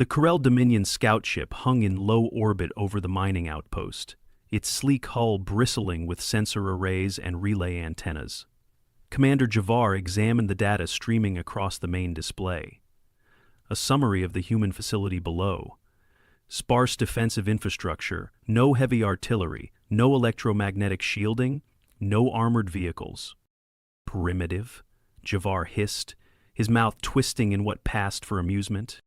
The Corel Dominion scout ship hung in low orbit over the mining outpost, its sleek hull bristling with sensor arrays and relay antennas. Commander Javar examined the data streaming across the main display. A summary of the human facility below. Sparse defensive infrastructure, no heavy artillery, no electromagnetic shielding, no armored vehicles. Primitive, Javar hissed, his mouth twisting in what passed for amusement.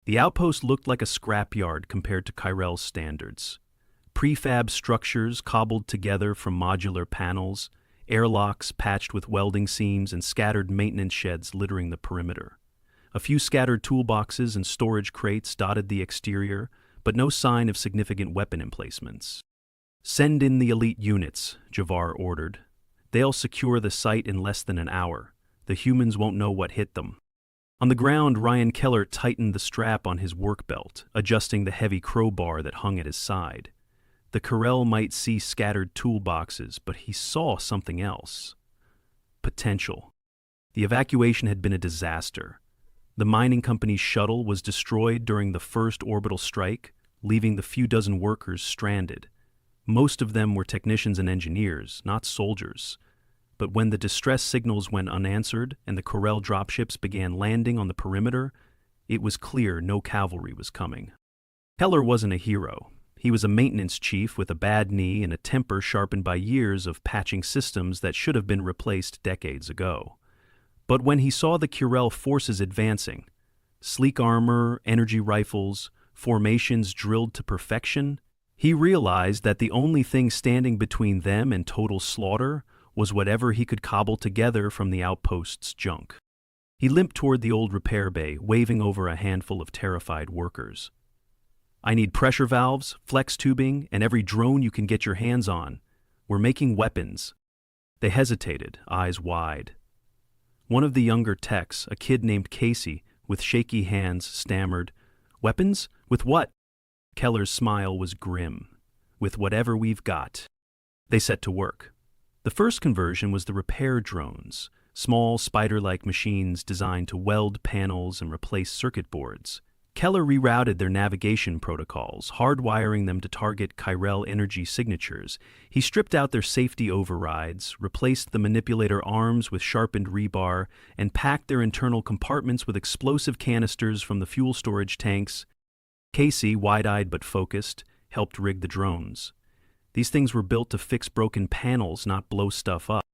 The outpost looked like a scrapyard compared to Kyrell's standards. Prefab structures cobbled together from modular panels, airlocks patched with welding seams, and scattered maintenance sheds littering the perimeter. A few scattered toolboxes and storage crates dotted the exterior, but no sign of significant weapon emplacements. "Send in the elite units," Javar ordered. "They'll secure the site in less than an hour. The humans won't know what hit them." On the ground, Ryan Keller tightened the strap on his work belt, adjusting the heavy crowbar that hung at his side. The Corel might see scattered toolboxes, but he saw something else. Potential. The evacuation had been a disaster. The mining company's shuttle was destroyed during the first orbital strike, leaving the few dozen workers stranded. Most of them were technicians and engineers, not soldiers. But when the distress signals went unanswered and the Corel dropships began landing on the perimeter, it was clear no cavalry was coming. Keller wasn't a hero. He was a maintenance chief with a bad knee and a temper sharpened by years of patching systems that should have been replaced decades ago. But when he saw the Corel forces advancing, sleek armor, energy rifles, formations drilled to perfection, he realized that the only thing standing between them and total slaughter was whatever he could cobble together from the outpost's junk. He limped toward the old repair bay, waving over a handful of terrified workers. "I need pressure valves, flex tubing, and every drone you can get your hands on. We're making weapons." They hesitated, eyes wide. One of the younger techs, a kid named Casey, with shaky hands, stammered, "Weapons? With what?" Keller's smile was grim. "With whatever we've got." They set to work. The first conversion was the repair drones, small spider-like machines designed to weld panels and replace circuit boards. Keller rerouted their navigation protocols, hardwiring them to target Kyrell energy signatures. He stripped out their safety overrides, replaced the manipulator arms with sharpened rebar, and packed their internal compartments with explosive canisters from the fuel storage tanks. Casey, wide-eyed but focused, helped rig the drones. These things were built to fix broken panels, not blow stuff up.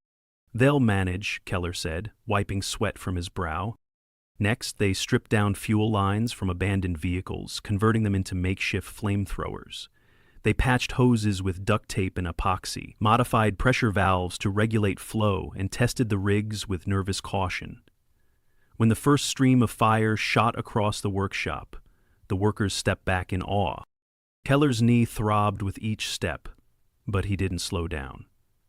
"They'll manage," Keller said, wiping sweat from his brow. Next, they stripped down fuel lines from abandoned vehicles, converting them into makeshift flamethrowers. They patched hoses with duct tape and epoxy, modified pressure valves to regulate flow, and tested the rigs with nervous caution. When the first stream of fire shot across the workshop, the workers stepped back in awe. Keller's knee throbbed with each step, but he didn't slow down.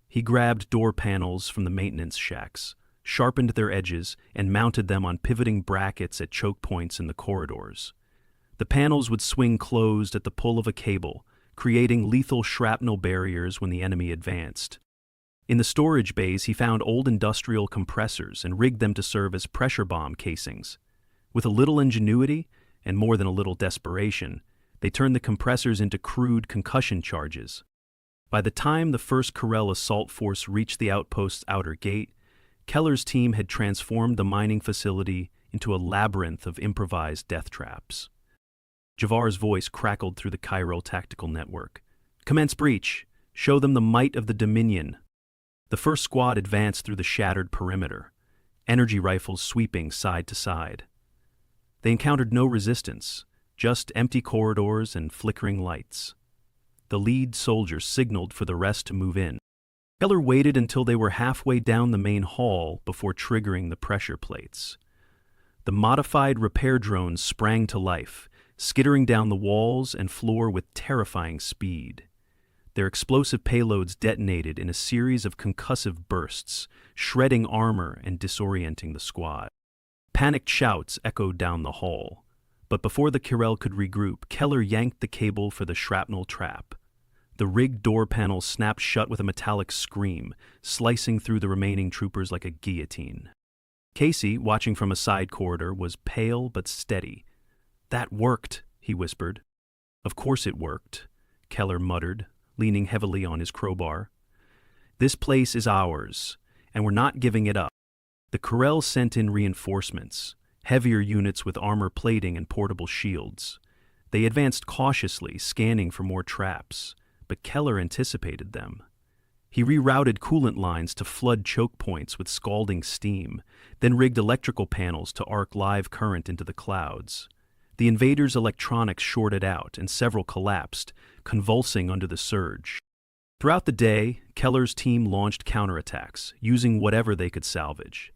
He grabbed door panels from the maintenance shacks, sharpened their edges, and mounted them on pivoting brackets at choke points in the corridors. The panels would swing closed at the pull of a cable, creating lethal shrapnel barriers when the enemy advanced. In the storage bays, he found old industrial compressors and rigged them to serve as pressure bomb casings. With a little ingenuity, and more than a little desperation, they turned the compressors into crude concussion charges. By the time the first Corel assault force reached the outpost's outer gate, Keller's team had transformed the mining facility into a labyrinth of improvised death traps. Javar's voice crackled through the Chiral tactical network. "Commence breach. Show them the might of the Dominion." The first squad advanced through the shattered perimeter, energy rifles sweeping side to side. They encountered no resistance, just empty corridors and flickering lights. The lead soldier signaled for the rest to move in. Keller waited until they were halfway down the main hall before triggering the pressure plates. The modified repair drones sprang to life, skittering down the walls and floor with terrifying speed. Their explosive payloads detonated in a series of concussive bursts, shredding armor and disorienting the squad. Panicked shouts echoed down the hall, but before the Corel could regroup, Keller yanked the cable for the shrapnel trap. The rigged door panel snapped shut with a metallic scream, slicing through the remaining troopers like a guillotine. Casey, watching from a side corridor, was pale but steady. That worked, he whispered. Of course it worked, Keller muttered, leaning heavily on his crowbar. This place is ours, and we're not giving it up. The Corel sent in reinforcements, heavier units with armor plating and portable shields. They advanced cautiously, scanning for more traps, but Keller anticipated them. He rerouted coolant lines to flood choke points with scalding steam, then rigged electrical panels to arc live current into the clouds. The invaders' electronics shorted out, and several collapsed, convulsing under the surge. Throughout the day, Keller's team launched counterattacks, using whatever they could salvage.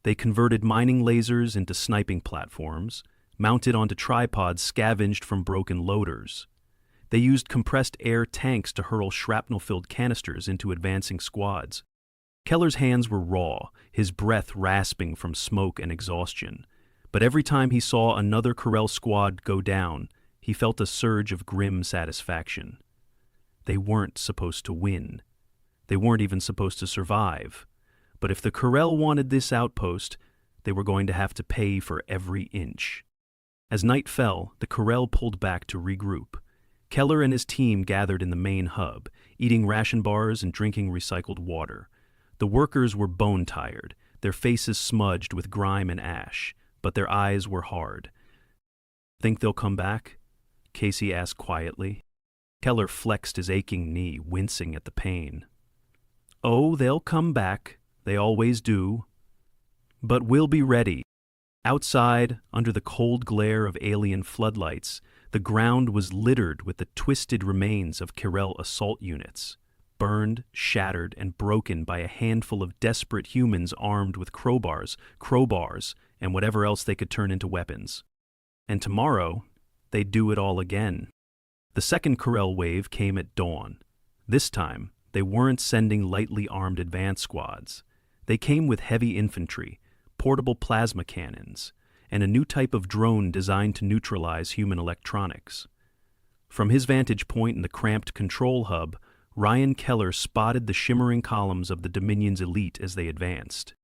They converted mining lasers into sniping platforms, mounted onto tripods scavenged from broken loaders. They used compressed air tanks to hurl shrapnel-filled canisters into advancing squads. Keller's hands were raw, his breath rasping from smoke and exhaustion. But every time he saw another Corel squad go down, he felt a surge of grim satisfaction. They weren't supposed to win. They weren't even supposed to survive. But if the Corel wanted this outpost, they were going to have to pay for every inch. As night fell, the Corel pulled back to regroup. Keller and his team gathered in the main hub, eating ration bars and drinking recycled water. The workers were bone-tired, their faces smudged with grime and ash, but their eyes were hard. "Think they'll come back?" Casey asked quietly. Keller flexed his aching knee, wincing at the pain. "Oh, they'll come back. They always do. But we'll be ready." Outside, under the cold glare of alien floodlights, the ground was littered with the twisted remains of Corel assault units, burned, shattered, and broken by a handful of desperate humans armed with crowbars, and whatever else they could turn into weapons. And tomorrow, they'd do it all again. The second Corel wave came at dawn. This time, they weren't sending lightly armed advance squads. They came with heavy infantry, portable plasma cannons, and a new type of drone designed to neutralize human electronics. From his vantage point in the cramped control hub, Ryan Keller spotted the shimmering columns of the Dominion's elite as they advanced.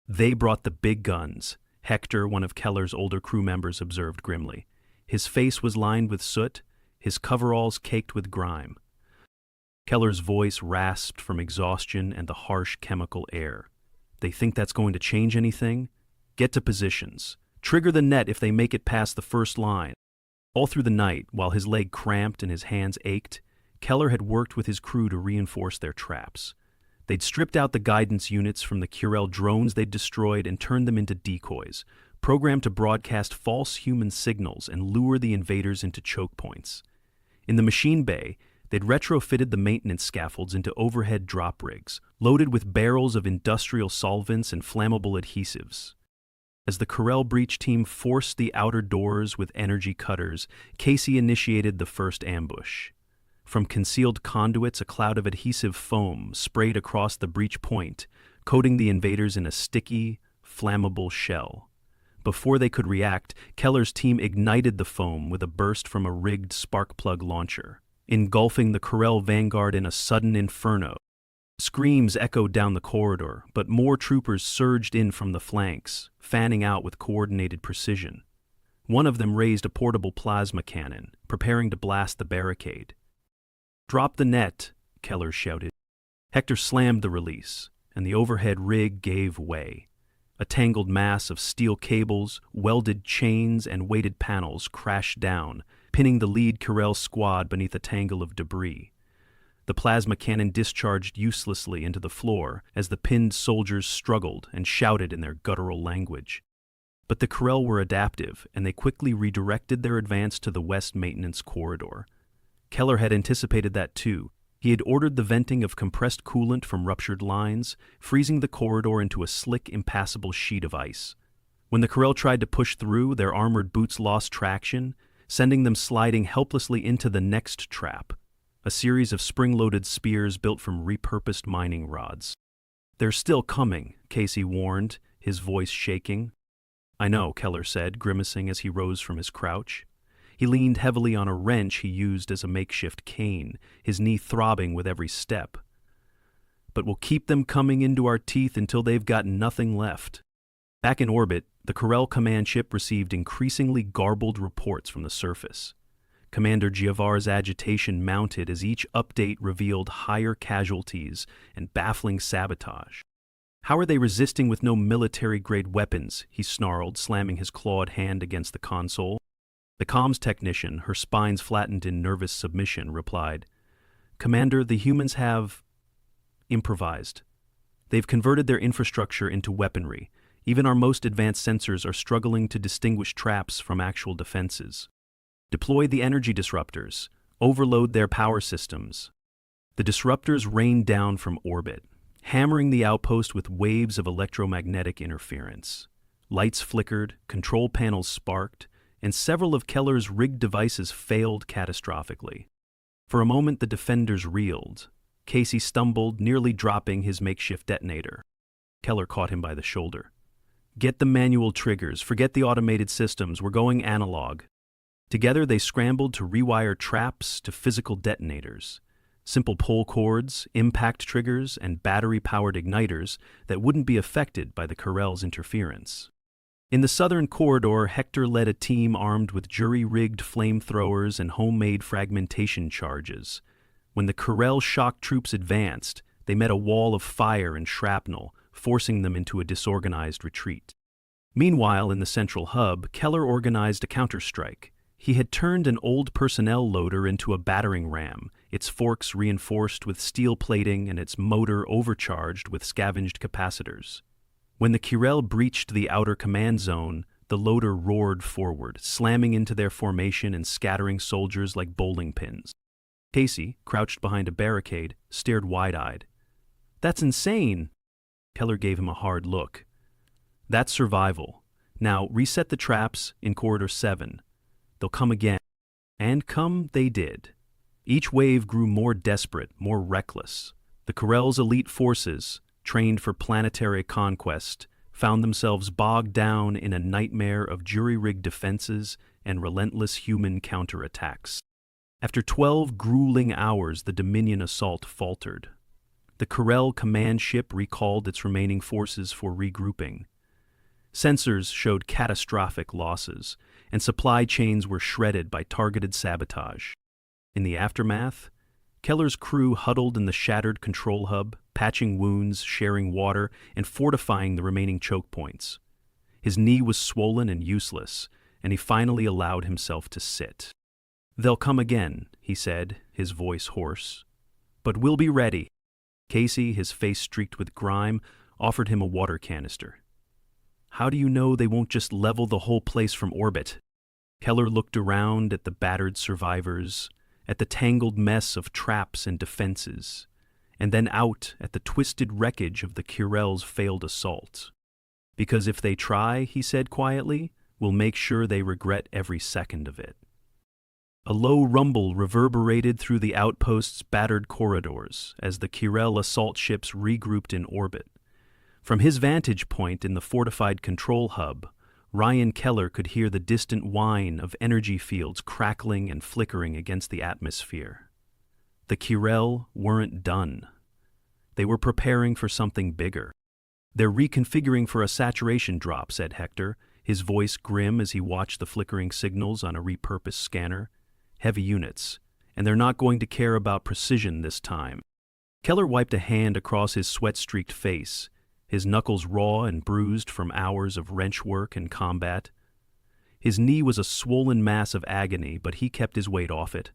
They brought the big guns, Hector, one of Keller's older crew members, observed grimly. His face was lined with soot, his coveralls caked with grime. Keller's voice rasped from exhaustion and the harsh chemical air. "They think that's going to change anything? Get to positions. Trigger the net if they make it past the first line." All through the night, while his leg cramped and his hands ached, Keller had worked with his crew to reinforce their traps. They'd stripped out the guidance units from the Corel drones they'd destroyed and turned them into decoys, programmed to broadcast false human signals and lure the invaders into choke points. In the machine bay, they'd retrofitted the maintenance scaffolds into overhead drop rigs, loaded with barrels of industrial solvents and flammable adhesives. As the Corel breach team forced the outer doors with energy cutters, Casey initiated the first ambush. From concealed conduits, a cloud of adhesive foam sprayed across the breach point, coating the invaders in a sticky, flammable shell. Before they could react, Keller's team ignited the foam with a burst from a rigged spark plug launcher, engulfing the Corel vanguard in a sudden inferno. Screams echoed down the corridor, but more troopers surged in from the flanks, fanning out with coordinated precision. One of them raised a portable plasma cannon, preparing to blast the barricade. "Drop the net," Keller shouted. Hector slammed the release, and the overhead rig gave way. A tangled mass of steel cables, welded chains, and weighted panels crashed down, pinning the lead Corel squad beneath a tangle of debris. The plasma cannon discharged uselessly into the floor as the pinned soldiers struggled and shouted in their guttural language. But the Corel were adaptive, and they quickly redirected their advance to the west maintenance corridor. Keller had anticipated that too. He had ordered the venting of compressed coolant from ruptured lines, freezing the corridor into a slick, impassable sheet of ice. When the Corel tried to push through, their armored boots lost traction, sending them sliding helplessly into the next trap, a series of spring-loaded spears built from repurposed mining rods. "They're still coming," Casey warned, his voice shaking. "I know," Keller said, grimacing as he rose from his crouch. He leaned heavily on a wrench he used as a makeshift cane, his knee throbbing with every step. "But we'll keep them coming into our teeth until they've got nothing left." Back in orbit, the Corel command ship received increasingly garbled reports from the surface. Commander Giavar's agitation mounted as each update revealed higher casualties and baffling sabotage. "How are they resisting with no military-grade weapons?" he snarled, slamming his clawed hand against the console. The comms technician, her spines flattened in nervous submission, replied, "Commander, the humans have improvised. They've converted their infrastructure into weaponry. Even our most advanced sensors are struggling to distinguish traps from actual defenses. Deploy the energy disruptors. Overload their power systems." The disruptors rained down from orbit, hammering the outpost with waves of electromagnetic interference. Lights flickered, control panels sparked, and several of Keller's rigged devices failed catastrophically. For a moment, the defenders reeled. Casey stumbled, nearly dropping his makeshift detonator. Keller caught him by the shoulder. "Get the manual triggers. Forget the automated systems. We're going analog." Together, they scrambled to rewire traps to physical detonators. Simple pull cords, impact triggers, and battery-powered igniters that wouldn't be affected by the Corel's interference. In the southern corridor, Hector led a team armed with jury-rigged flamethrowers and homemade fragmentation charges. When the Corel shock troops advanced, they met a wall of fire and shrapnel, forcing them into a disorganized retreat. Meanwhile, in the central hub, Keller organized a counterstrike. He had turned an old personnel loader into a battering ram, its forks reinforced with steel plating and its motor overcharged with scavenged capacitors. When the Corel breached the outer command zone, the loader roared forward, slamming into their formation and scattering soldiers like bowling pins. Casey, crouched behind a barricade, stared wide-eyed. "That's insane!" Keller gave him a hard look. "That's survival. Now, reset the traps in Corridor 7. They'll come again." And come they did. Each wave grew more desperate, more reckless. The Corel's elite forces, trained for planetary conquest, found themselves bogged down in a nightmare of jury-rigged defenses and relentless human counterattacks. After 12 grueling hours, the Dominion assault faltered. The Corel command ship recalled its remaining forces for regrouping. Sensors showed catastrophic losses, and supply chains were shredded by targeted sabotage. In the aftermath, Keller's crew huddled in the shattered control hub, patching wounds, sharing water, and fortifying the remaining choke points. His knee was swollen and useless, and he finally allowed himself to sit. "They'll come again," he said, his voice hoarse. "But we'll be ready." Casey, his face streaked with grime, offered him a water canister. "How do you know they won't just level the whole place from orbit?" Keller looked around at the battered survivors, at the tangled mess of traps and defenses, and then out at the twisted wreckage of the Corel's failed assault. "Because if they try," he said quietly, "we'll make sure they regret every second of it." A low rumble reverberated through the outpost's battered corridors as the Corel assault ships regrouped in orbit. From his vantage point in the fortified control hub, Ryan Keller could hear the distant whine of energy fields crackling and flickering against the atmosphere. The Corel weren't done. They were preparing for something bigger. "They're reconfiguring for a saturation drop," said Hector, his voice grim as he watched the flickering signals on a repurposed scanner. "Heavy units, and they're not going to care about precision this time." Keller wiped a hand across his sweat-streaked face, his knuckles raw and bruised from hours of wrench work and combat. His knee was a swollen mass of agony, but he kept his weight off it,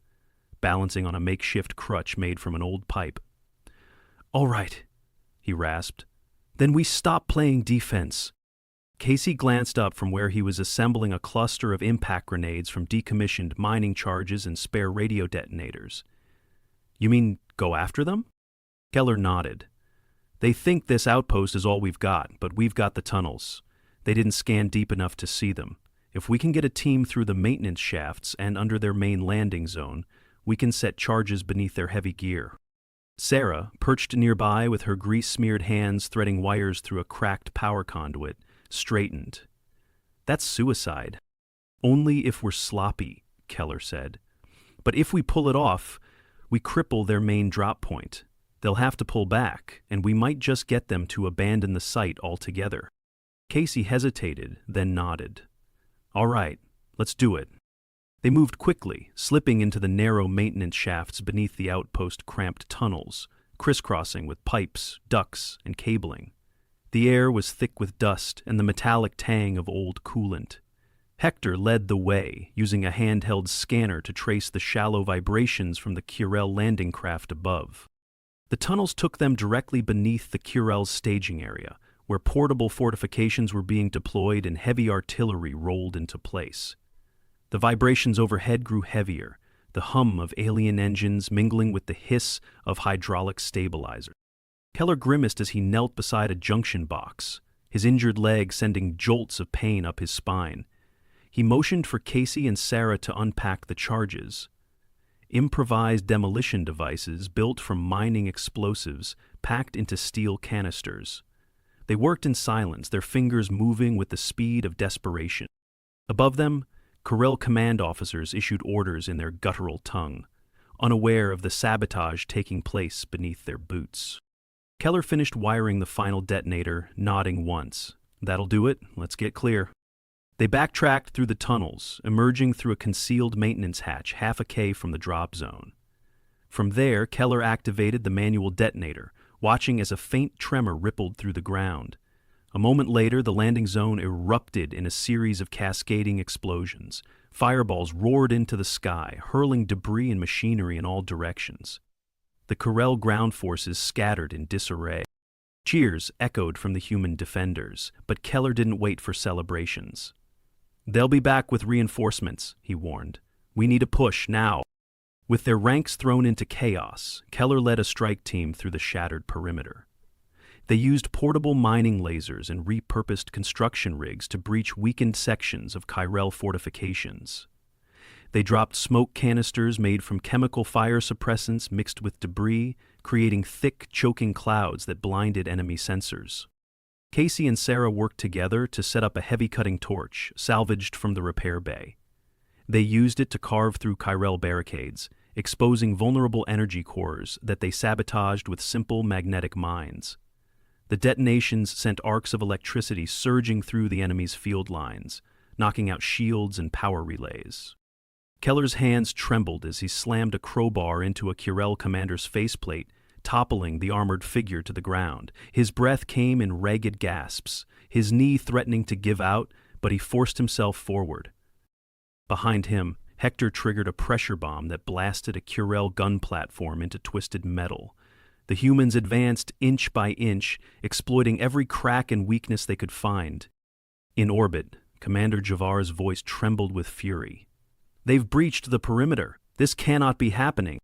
balancing on a makeshift crutch made from an old pipe. "All right," he rasped. "Then we stop playing defense." Casey glanced up from where he was assembling a cluster of impact grenades from decommissioned mining charges and spare radio detonators. "You mean go after them?" Keller nodded. "They think this outpost is all we've got, but we've got the tunnels. They didn't scan deep enough to see them. If we can get a team through the maintenance shafts and under their main landing zone, we can set charges beneath their heavy gear." Sarah, perched nearby with her grease-smeared hands threading wires through a cracked power conduit, straightened. "That's suicide." "Only if we're sloppy," Keller said. "But if we pull it off, we cripple their main drop point. They'll have to pull back, and we might just get them to abandon the site altogether." Casey hesitated, then nodded. All right, let's do it. They moved quickly, slipping into the narrow maintenance shafts beneath the outpost cramped tunnels, crisscrossing with pipes, ducts, and cabling. The air was thick with dust and the metallic tang of old coolant. Hector led the way, using a handheld scanner to trace the shallow vibrations from the Curel landing craft above. The tunnels took them directly beneath the Curel's staging area, where portable fortifications were being deployed and heavy artillery rolled into place. The vibrations overhead grew heavier, the hum of alien engines mingling with the hiss of hydraulic stabilizers. Keller grimaced as he knelt beside a junction box, his injured leg sending jolts of pain up his spine. He motioned for Casey and Sarah to unpack the charges. Improvised demolition devices built from mining explosives packed into steel canisters. They worked in silence, their fingers moving with the speed of desperation. Above them, Curel command officers issued orders in their guttural tongue, unaware of the sabotage taking place beneath their boots. Keller finished wiring the final detonator, nodding once. That'll do it, let's get clear. They backtracked through the tunnels, emerging through a concealed maintenance hatch half a K from the drop zone. From there, Keller activated the manual detonator, watching as a faint tremor rippled through the ground. A moment later, the landing zone erupted in a series of cascading explosions. Fireballs roared into the sky, hurling debris and machinery in all directions. The Curel ground forces scattered in disarray. Cheers echoed from the human defenders, but Keller didn't wait for celebrations. They'll be back with reinforcements, he warned. We need a push now. With their ranks thrown into chaos, Keller led a strike team through the shattered perimeter. They used portable mining lasers and repurposed construction rigs to breach weakened sections of Curel fortifications. They dropped smoke canisters made from chemical fire suppressants mixed with debris, creating thick, choking clouds that blinded enemy sensors. Casey and Sarah worked together to set up a heavy-cutting torch, salvaged from the repair bay. They used it to carve through Curel barricades, exposing vulnerable energy cores that they sabotaged with simple magnetic mines. The detonations sent arcs of electricity surging through the enemy's field lines, knocking out shields and power relays. Keller's hands trembled as he slammed a crowbar into a Curel commander's faceplate, toppling the armored figure to the ground. His breath came in ragged gasps, his knee threatening to give out, but he forced himself forward. Behind him, Hector triggered a pressure bomb that blasted a Curel gun platform into twisted metal. The humans advanced inch by inch, exploiting every crack and weakness they could find. In orbit, Commander Javar's voice trembled with fury. They've breached the perimeter. This cannot be happening.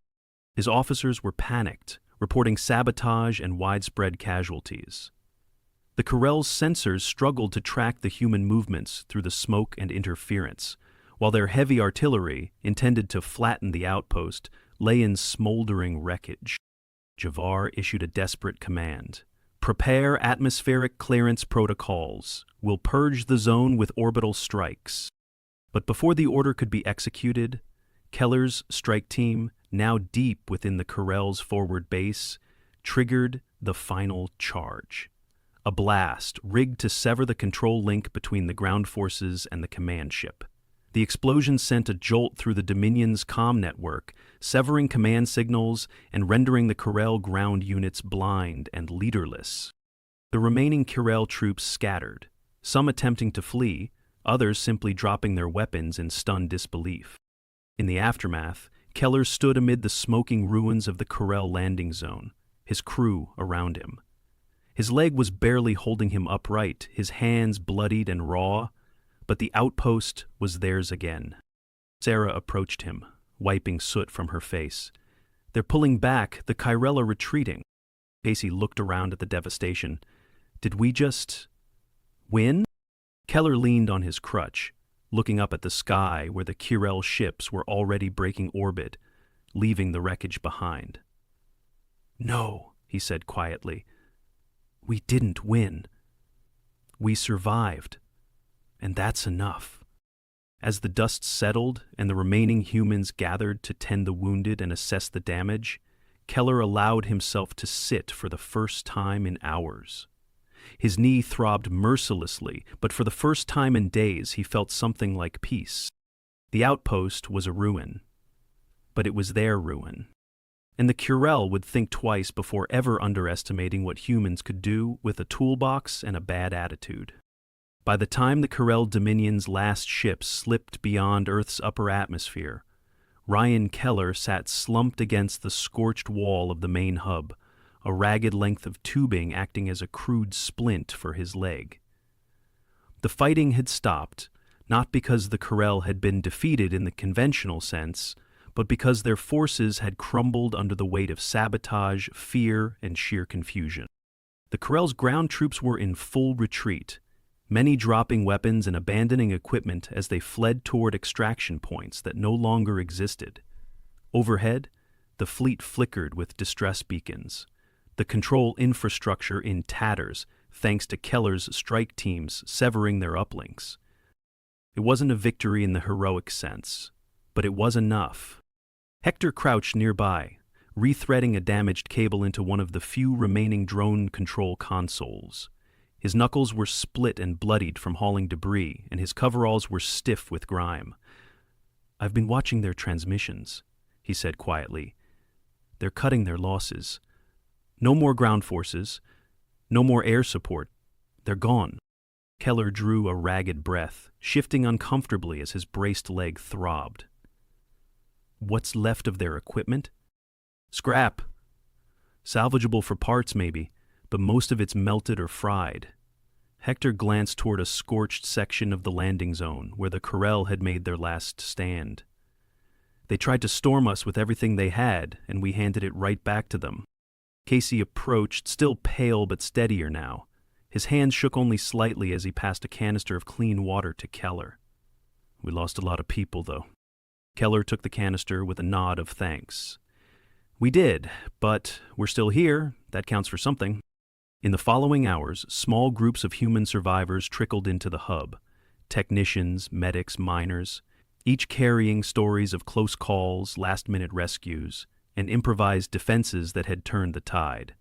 His officers were panicked, reporting sabotage and widespread casualties. The Curel's sensors struggled to track the human movements through the smoke and interference, while their heavy artillery, intended to flatten the outpost, lay in smoldering wreckage. Javar issued a desperate command. Prepare atmospheric clearance protocols. We'll purge the zone with orbital strikes. But before the order could be executed, Keller's strike team, now deep within the Curel's forward base, triggered the final charge. A blast rigged to sever the control link between the ground forces and the command ship. The explosion sent a jolt through the Dominion's comm network, severing command signals and rendering the Curel ground units blind and leaderless. The remaining Curel troops scattered, some attempting to flee, others simply dropping their weapons in stunned disbelief. In the aftermath, Keller stood amid the smoking ruins of the Curel landing zone, his crew around him. His leg was barely holding him upright, his hands bloodied and raw, but the outpost was theirs again. Sarah approached him, wiping soot from her face. They're pulling back, the Curel are retreating. Casey looked around at the devastation. Did we just win? Keller leaned on his crutch, looking up at the sky where the Curel ships were already breaking orbit, leaving the wreckage behind. No, he said quietly. We didn't win. We survived. And that's enough. As the dust settled and the remaining humans gathered to tend the wounded and assess the damage, Keller allowed himself to sit for the first time in hours. His knee throbbed mercilessly, but for the first time in days he felt something like peace. The outpost was a ruin, but it was their ruin. And the Curel would think twice before ever underestimating what humans could do with a toolbox and a bad attitude. By the time the Curel Dominion's last ship slipped beyond Earth's upper atmosphere, Ryan Keller sat slumped against the scorched wall of the main hub, a ragged length of tubing acting as a crude splint for his leg. The fighting had stopped, not because the Curel had been defeated in the conventional sense, but because their forces had crumbled under the weight of sabotage, fear, and sheer confusion. The Curel's ground troops were in full retreat, many dropping weapons and abandoning equipment as they fled toward extraction points that no longer existed. Overhead, the fleet flickered with distress beacons, the control infrastructure in tatters thanks to Keller's strike teams severing their uplinks. It wasn't a victory in the heroic sense, but it was enough. Hector crouched nearby, rethreading a damaged cable into one of the few remaining drone control consoles. His knuckles were split and bloodied from hauling debris, and his coveralls were stiff with grime. "I've been watching their transmissions," he said quietly. "They're cutting their losses. No more ground forces, no more air support. They're gone." Keller drew a ragged breath, shifting uncomfortably as his braced leg throbbed. "What's left of their equipment?" "Scrap. Salvageable for parts, maybe, but most of it's melted or fried." Hector glanced toward a scorched section of the landing zone where the Curel had made their last stand. "They tried to storm us with everything they had, and we handed it right back to them." Casey approached, still pale but steadier now. His hand shook only slightly as he passed a canister of clean water to Keller. "We lost a lot of people, though." Keller took the canister with a nod of thanks. "We did, but we're still here. That counts for something." In the following hours, small groups of human survivors trickled into the hub. Technicians, medics, miners, each carrying stories of close calls, last-minute rescues, and improvised defenses that had turned the tide.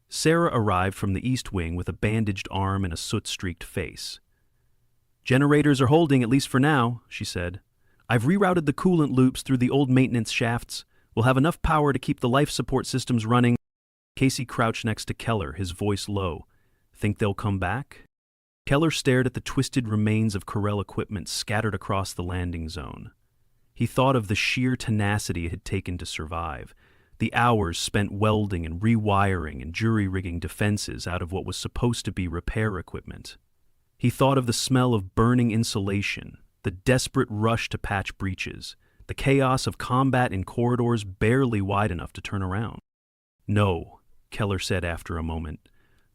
Sarah arrived from the East Wing with a bandaged arm and a soot-streaked face. "Generators are holding, at least for now," she said. "I've rerouted the coolant loops through the old maintenance shafts. We'll have enough power to keep the life support systems running." Casey crouched next to Keller, his voice low. "Think they'll come back?" Keller stared at the twisted remains of Curel equipment scattered across the landing zone. He thought of the sheer tenacity it had taken to survive, the hours spent welding and rewiring and jury-rigging defenses out of what was supposed to be repair equipment. He thought of the smell of burning insulation, the desperate rush to patch breaches, the chaos of combat in corridors barely wide enough to turn around. "No," Keller said after a moment.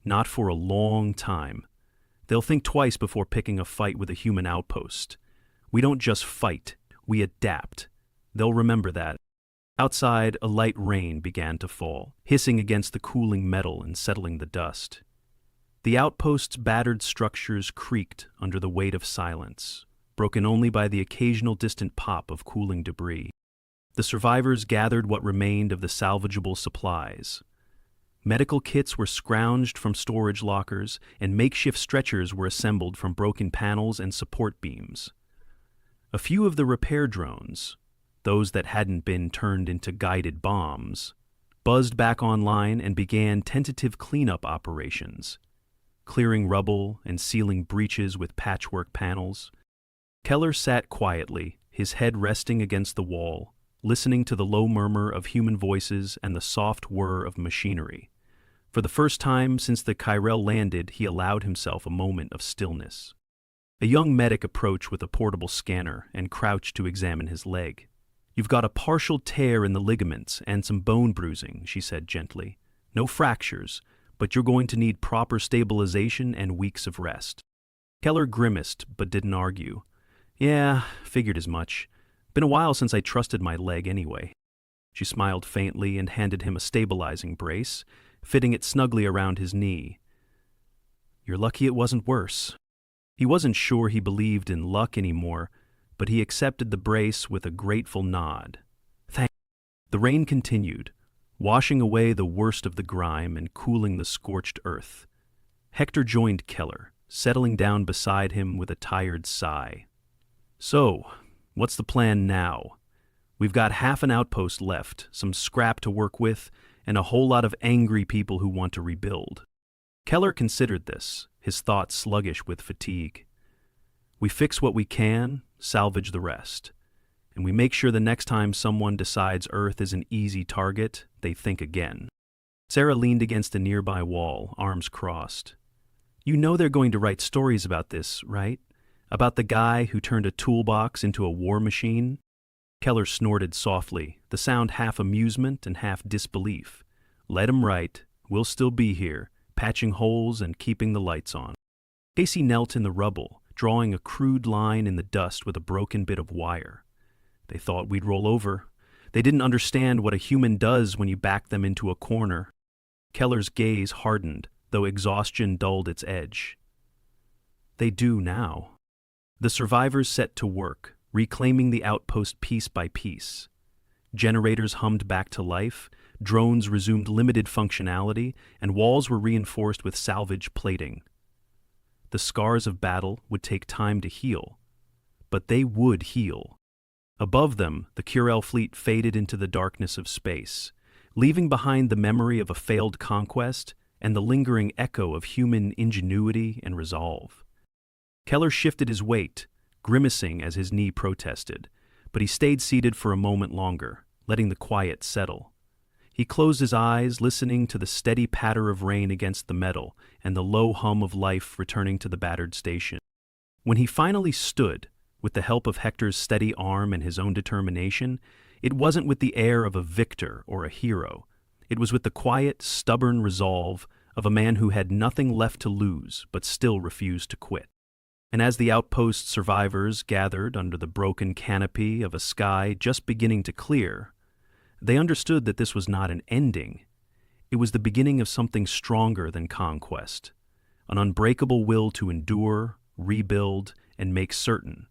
"Not for a long time. They'll think twice before picking a fight with a human outpost. We don't just fight, we adapt. They'll remember that." Outside, a light rain began to fall, hissing against the cooling metal and settling the dust. The outpost's battered structures creaked under the weight of silence, broken only by the occasional distant pop of cooling debris. The survivors gathered what remained of the salvageable supplies. Medical kits were scrounged from storage lockers, and makeshift stretchers were assembled from broken panels and support beams. A few of the repair drones, those that hadn't been turned into guided bombs, buzzed back online and began tentative cleanup operations, clearing rubble and sealing breaches with patchwork panels. Keller sat quietly, his head resting against the wall, listening to the low murmur of human voices and the soft whir of machinery. For the first time since the Kyrell landed, he allowed himself a moment of stillness. A young medic approached with a portable scanner and crouched to examine his leg. "You've got a partial tear in the ligaments and some bone bruising," she said gently. "No fractures, but you're going to need proper stabilization and weeks of rest." Keller grimaced but didn't argue. "Yeah, figured as much. Been a while since I trusted my leg anyway." She smiled faintly and handed him a stabilizing brace, fitting it snugly around his knee. "You're lucky it wasn't worse." He wasn't sure he believed in luck anymore, but he accepted the brace with a grateful nod. "Thank." The rain continued, washing away the worst of the grime and cooling the scorched earth. Hector joined Keller, settling down beside him with a tired sigh. "So, what's the plan now? We've got half an outpost left, some scrap to work with, and a whole lot of angry people who want to rebuild." Keller considered this, his thoughts sluggish with fatigue. "We fix what we can, salvage the rest. And we make sure the next time someone decides Earth is an easy target, they think again." Sarah leaned against a nearby wall, arms crossed. "You know they're going to write stories about this, right? About the guy who turned a toolbox into a war machine?" Keller snorted softly, the sound half amusement and half disbelief. "Let 'em write. We'll still be here, patching holes and keeping the lights on." Casey knelt in the rubble, drawing a crude line in the dust with a broken bit of wire. "They thought we'd roll over. They didn't understand what a human does when you back them into a corner." Keller's gaze hardened, though exhaustion dulled its edge. "They do now." The survivors set to work, reclaiming the outpost piece by piece. Generators hummed back to life, drones resumed limited functionality, and walls were reinforced with salvage plating. The scars of battle would take time to heal, but they would heal. Above them, the Curel fleet faded into the darkness of space, leaving behind the memory of a failed conquest and the lingering echo of human ingenuity and resolve. Keller shifted his weight, grimacing as his knee protested, but he stayed seated for a moment longer, letting the quiet settle. He closed his eyes, listening to the steady patter of rain against the metal and the low hum of life returning to the battered station. When he finally stood, with the help of Hector's steady arm and his own determination, it wasn't with the air of a victor or a hero. It was with the quiet, stubborn resolve of a man who had nothing left to lose but still refused to quit. And as the outpost survivors gathered under the broken canopy of a sky just beginning to clear, they understood that this was not an ending. It was the beginning of something stronger than conquest, an unbreakable will to endure, rebuild, and make certain